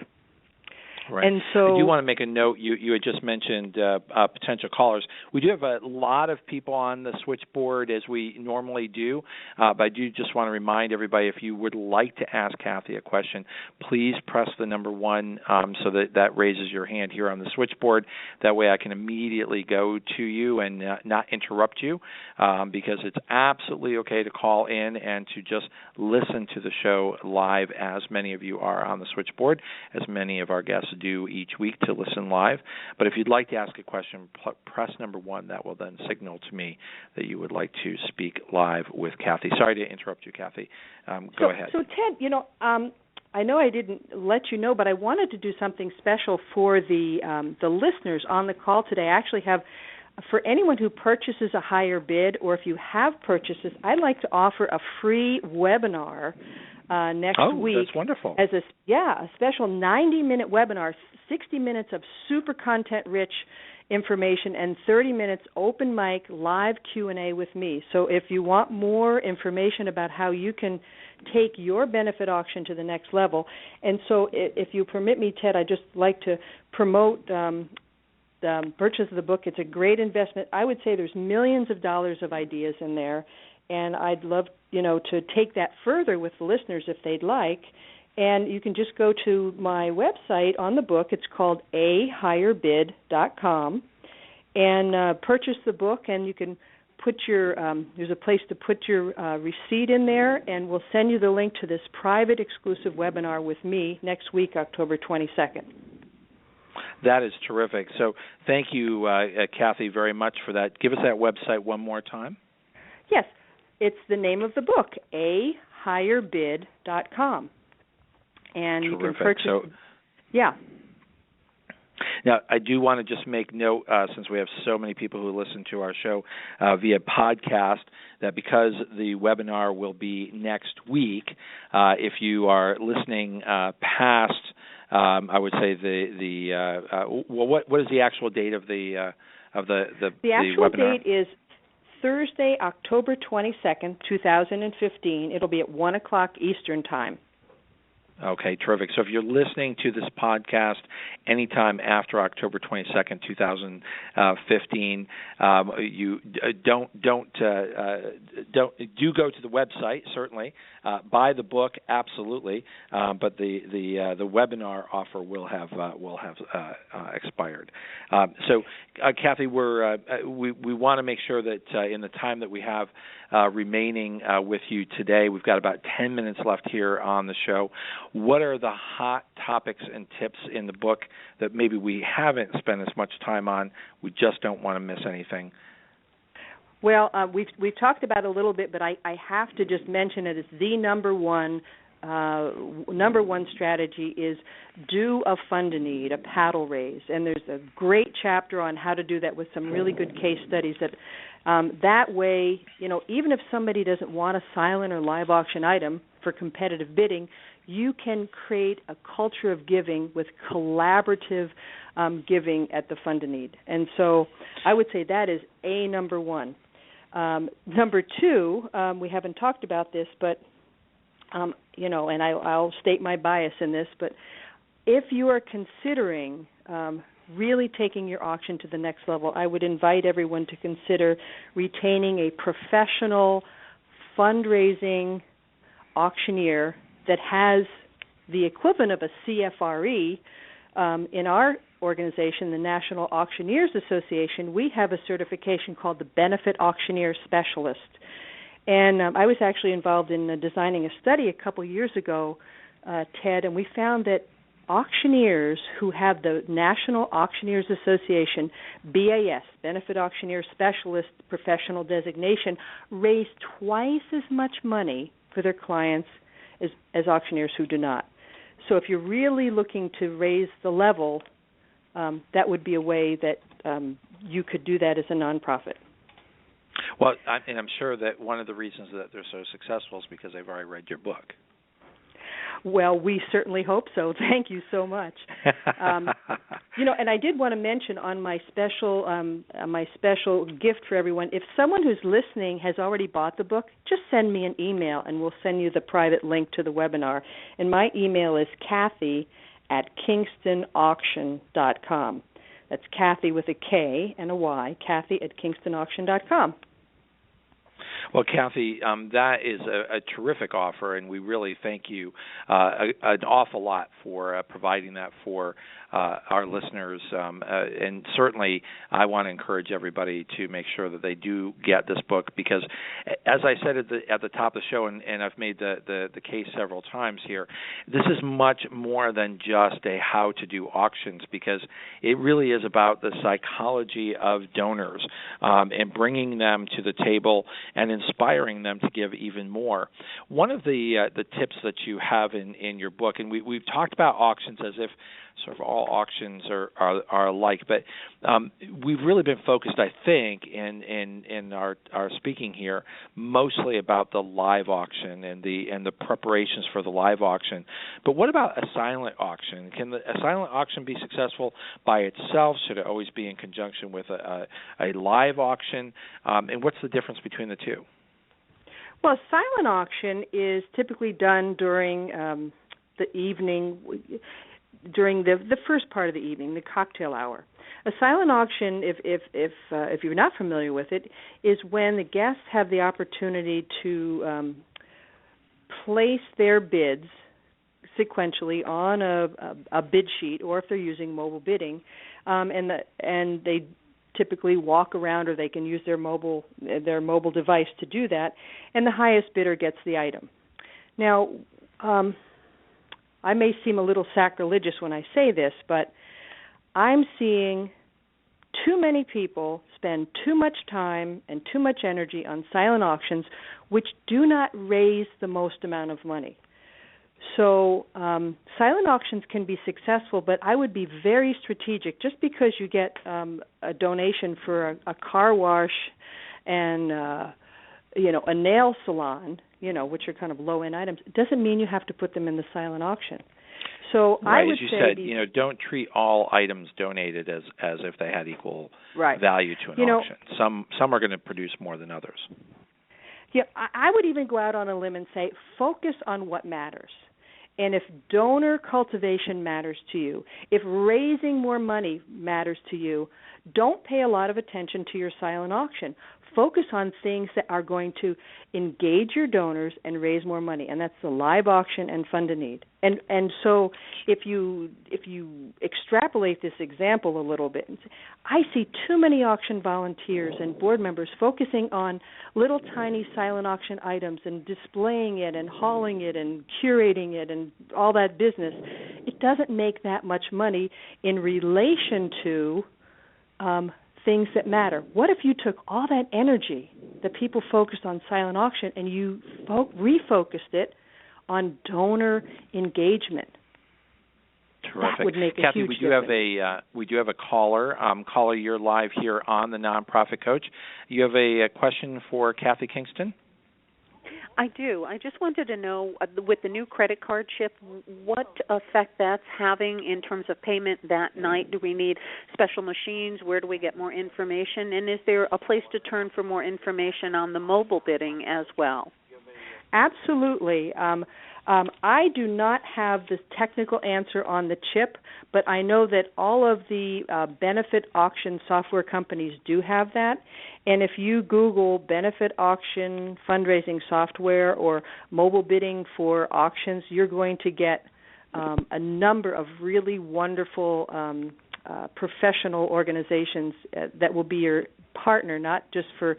S3: Right.
S6: And so
S3: I do want to make a note. You had just mentioned potential callers. We do have a lot of people on the switchboard as we normally do, but I do just want to remind everybody, if you would like to ask Kathy a question, please press the number 1 so that raises your hand here on the switchboard. That way I can immediately go to you and not interrupt you, because it's absolutely okay to call in and to just listen to the show live, as many of you are on the switchboard, as many of our guests do each week to listen live. But if you'd like to ask a question, press number 1. That will then signal to me that you would like to speak live with Kathy. Sorry to interrupt you, Kathy. Go ahead.
S6: So, Ted, you know, I know I didn't let you know, but I wanted to do something special for the listeners on the call today. I actually have, for anyone who purchases a higher bid, or if you have purchases, I'd like to offer a free webinar next week.
S3: Oh, that's wonderful.
S6: As a special 90-minute webinar, 60 minutes of super content-rich information, and 30 minutes open mic live Q&A with me. So if you want more information about how you can take your benefit auction to the next level, and so if you permit me, Ted, I'd just like to promote the purchase of the book. It's a great investment. I would say there's millions of dollars of ideas in there, and I'd love, you know, to take that further with the listeners if they'd like. And you can just go to my website on the book. It's called ahigherbid.com, and purchase the book. And you can put your there's a place to put your receipt in there, and we'll send you the link to this private exclusive webinar with me next week, October 22nd.
S3: That is terrific. So thank you, Kathy, very much for that. Give us that website one more time.
S6: Yes. It's the name of the book, ahigherbid.com. And
S3: terrific.
S6: You can purchase.
S3: Now, I do want to just make note, since we have so many people who listen to our show via podcast, that because the webinar will be next week, if you are listening past, I would say what is the actual date of the webinar?
S6: The actual date is Thursday, October 22nd, 2015. It'll be at 1 o'clock Eastern Time.
S3: Okay, terrific. So if you're listening to this podcast anytime after October 22nd, 2015, you do go to the website, certainly, buy the book, absolutely, but the webinar offer will have expired. So, Kathy, we want to make sure that in the time that we have remaining with you today, we've got about 10 minutes left here on the show. What are the hot topics and tips in the book that maybe we haven't spent as much time on? We just don't want to miss anything.
S6: Well, we've talked about it a little bit, but I have to just mention it as the number one strategy is do a fund-a-need, a paddle raise. And there's a great chapter on how to do that with some really good case studies. That way, you know, even if somebody doesn't want a silent or live auction item for competitive bidding, you can create a culture of giving with collaborative giving at the fund-a-need. And so I would say that is number one. Number two, we haven't talked about this, but, you know, and I'll state my bias in this, but if you are considering really taking your auction to the next level, I would invite everyone to consider retaining a professional fundraising auctioneer that has the equivalent of a CFRE. In our organization, the National Auctioneers Association, we have a certification called the Benefit Auctioneer Specialist. And I was actually involved in designing a study a couple years ago, Ted, and we found that auctioneers who have the National Auctioneers Association, BAS, Benefit Auctioneer Specialist professional designation, raise twice as much money for their clients as auctioneers who do not. So if you're really looking to raise the level, that would be a way that you could do that as a nonprofit.
S3: Well, and I'm sure that one of the reasons that they're so successful is because they've already read your book.
S6: Well, we certainly hope so. Thank you so much. And I did want to mention on my special gift for everyone, if someone who's listening has already bought the book, just send me an email and we'll send you the private link to the webinar. And my email is Kathy@KingstonAuction.com. That's Kathy with a K and a Y, Kathy@KingstonAuction.com.
S3: Well, Kathy, that is a terrific offer, and we really thank you an awful lot for providing that for our listeners. And certainly I want to encourage everybody to make sure that they do get this book because, as I said at the top of the show, and I've made the case several times here, this is much more than just a how to do auctions because it really is about the psychology of donors and bringing them to the table and inspiring them to give even more. One of the tips that you have in your book, and we've talked about auctions as if sort of all auctions are alike, but we've really been focused, I think, in our speaking here, mostly about the live auction and the preparations for the live auction. But what about a silent auction? Can a silent auction be successful by itself? Should it always be in conjunction with a live auction? And what's the difference between the two?
S6: Well, a silent auction is typically done during the evening, during the first part of the evening, the cocktail hour. A silent auction, if you're not familiar with it, is when the guests have the opportunity to place their bids sequentially on a bid sheet, or if they're using mobile bidding, and they typically walk around, or they can use their mobile device to do that, and the highest bidder gets the item. Now, I may seem a little sacrilegious when I say this, but I'm seeing too many people spend too much time and too much energy on silent auctions, which do not raise the most amount of money. So silent auctions can be successful, but I would be very strategic. Just because you get a donation for a car wash and a nail salon, which are kind of low-end items, doesn't mean you have to put them in the silent auction. So
S3: right,
S6: I would
S3: as you
S6: say,
S3: said, don't treat all items donated as if they had equal value to an auction. Some are going to produce more than others.
S6: Yeah, I would even go out on a limb and say focus on what matters. And if donor cultivation matters to you, if raising more money matters to you, don't pay a lot of attention to your silent auction. Focus on things that are going to engage your donors and raise more money, and that's the live auction and fund a need. And so if you extrapolate this example a little bit, I see too many auction volunteers and board members focusing on little tiny silent auction items and displaying it and hauling it and curating it and all that business. It doesn't make that much money in relation to things that matter. What if you took all that energy that people focused on silent auction and you refocused it on donor engagement?
S3: Terrific.
S6: That would make a
S3: Kathy,
S6: huge
S3: difference. We do have a caller. Caller, you're live here on the Nonprofit Coach. You have a question for Kathy Kingston?
S8: I do. I just wanted to know, with the new credit card chip, what effect that's having in terms of payment that night. Do we need special machines? Where do we get more information? And is there a place to turn for more information on the mobile bidding as well?
S6: Absolutely. I do not have the technical answer on the chip, but I know that all of the benefit auction software companies do have that. And if you Google benefit auction fundraising software or mobile bidding for auctions, you're going to get a number of really wonderful professional organizations that will be your partner, not just for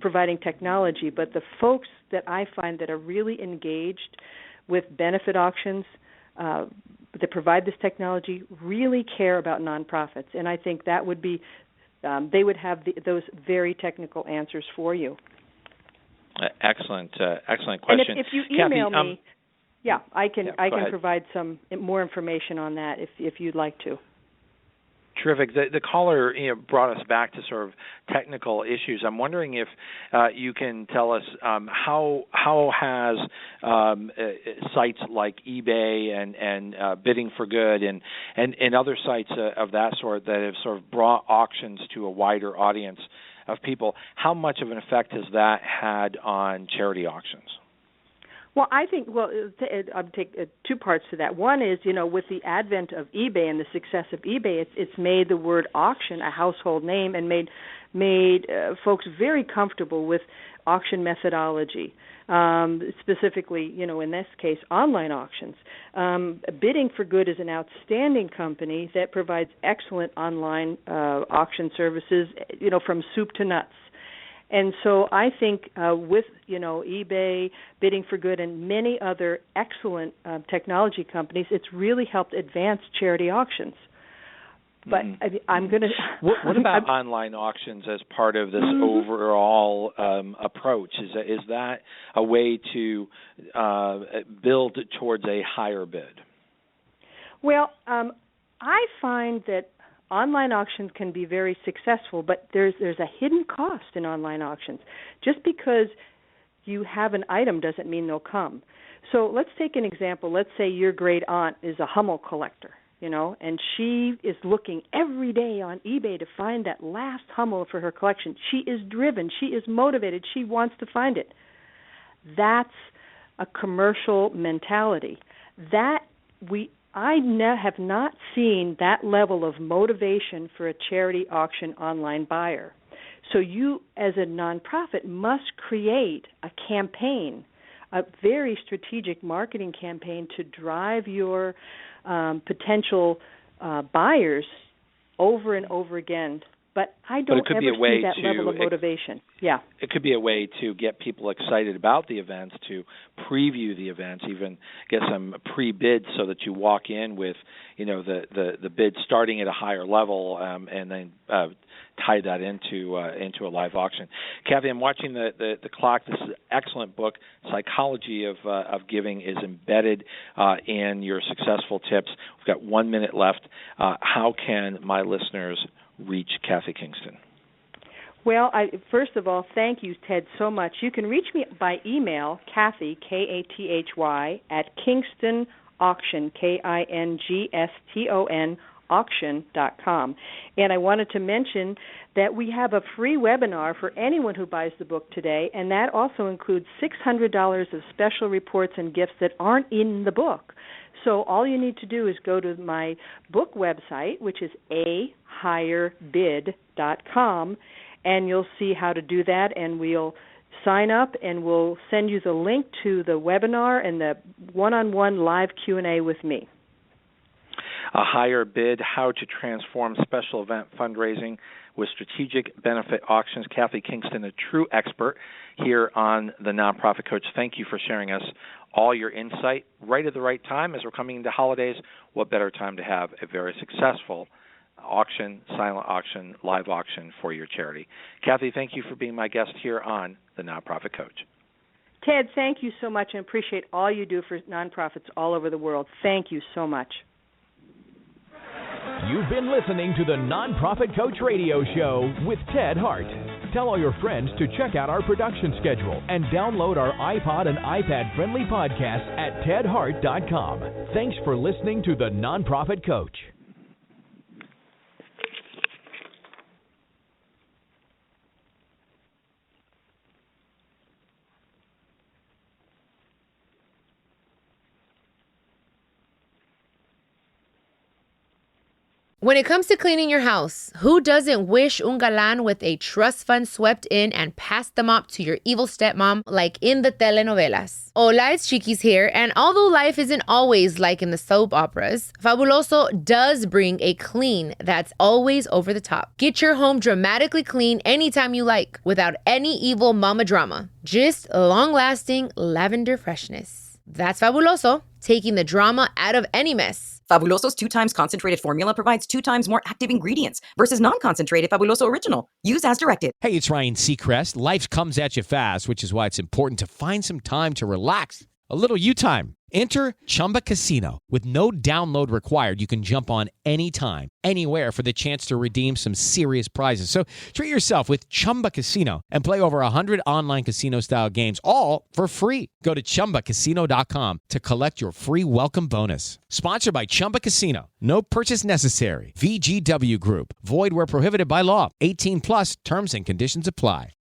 S6: providing technology, but the folks that I find that are really engaged with benefit auctions that provide this technology really care about nonprofits, and I think that would be they would have those very technical answers for you.
S3: Excellent question.
S6: And if you email
S3: Kathy,
S6: me, I can
S3: ahead.
S6: provide some more information on that if you'd like to.
S3: Terrific. The caller brought us back to sort of technical issues. I'm wondering if you can tell us how has sites like eBay and Bidding for Good and other sites of that sort that have sort of brought auctions to a wider audience of people, how much of an effect has that had on charity auctions?
S6: Well, I think, I'll take two parts to that. One is, with the advent of eBay and the success of eBay, it's made the word auction a household name and made folks very comfortable with auction methodology, specifically, in this case, online auctions. Bidding for Good is an outstanding company that provides excellent online auction services, from soup to nuts. And so I think with, eBay, Bidding for Good, and many other excellent technology companies, it's really helped advance charity auctions. But I'm going to...
S3: What about online auctions as part of this overall approach? Is that a way to build towards a higher bid?
S6: Well, I find that online auctions can be very successful, but there's a hidden cost in online auctions. Just because you have an item doesn't mean they'll come. So let's take an example. Let's say your great aunt is a Hummel collector, and she is looking every day on eBay to find that last Hummel for her collection. She is driven. She is motivated. She wants to find it. That's a commercial mentality. I have not seen that level of motivation for a charity auction online buyer. So you, as a nonprofit, must create a campaign, a very strategic marketing campaign to drive your potential buyers over and over again. But I don't ever see that level of motivation.
S3: It could be a way to get people excited about the events, to preview the events, even get some pre-bids so that you walk in with, the bid starting at a higher level, and then tie that into a live auction. Kathy, I'm watching the clock. This is an excellent book. Psychology of Giving is embedded in your successful tips. We've got 1 minute left. How can my listeners reach Kathy Kingston?
S6: Well, first of all, thank you, Ted, so much. You can reach me by email, Kathy, Kathy, at Kingston Auction, Kingston, auction.com. And I wanted to mention that we have a free webinar for anyone who buys the book today, and that also includes $600 of special reports and gifts that aren't in the book. So all you need to do is go to my book website, which is ahigherbid.com, and you'll see how to do that, and we'll sign up, and we'll send you the link to the webinar and the one-on-one live Q&A with me.
S3: A Higher Bid, How to Transform Special Event Fundraising with Strategic Benefit Auctions. Kathy Kingston, a true expert here on the Nonprofit Coach. Thank you for sharing us all your insight right at the right time as we're coming into holidays. What better time to have a very successful auction, silent auction, live auction for your charity. Kathy, thank you for being my guest here on the Nonprofit Coach.
S6: Ted, thank you so much, and appreciate all you do for nonprofits all over the world. Thank you so much.
S2: You've been listening to the Nonprofit Coach Radio Show with Ted Hart. Tell all your friends to check out our production schedule and download our iPod and iPad-friendly podcast at tedhart.com. Thanks for listening to the Nonprofit Coach.
S9: When it comes to cleaning your house, who doesn't wish un galán with a trust fund swept in and passed the mop to your evil stepmom like in the telenovelas? Hola, it's Chiquis here, and although life isn't always like in the soap operas, Fabuloso does bring a clean that's always over the top. Get your home dramatically clean anytime you like, without any evil mama drama. Just long-lasting lavender freshness. That's Fabuloso, taking the drama out of any mess.
S10: Fabuloso's 2x concentrated formula provides 2 times more active ingredients versus non-concentrated Fabuloso Original. Use as directed.
S11: Hey, it's Ryan Seacrest. Life comes at you fast, which is why it's important to find some time to relax. A little you time. Enter Chumba Casino. With no download required, you can jump on anytime, anywhere for the chance to redeem some serious prizes. So treat yourself with Chumba Casino and play over 100 online casino-style games, all for free. Go to ChumbaCasino.com to collect your free welcome bonus. Sponsored by Chumba Casino. No purchase necessary. VGW Group. Void where prohibited by law. 18 plus terms and conditions apply.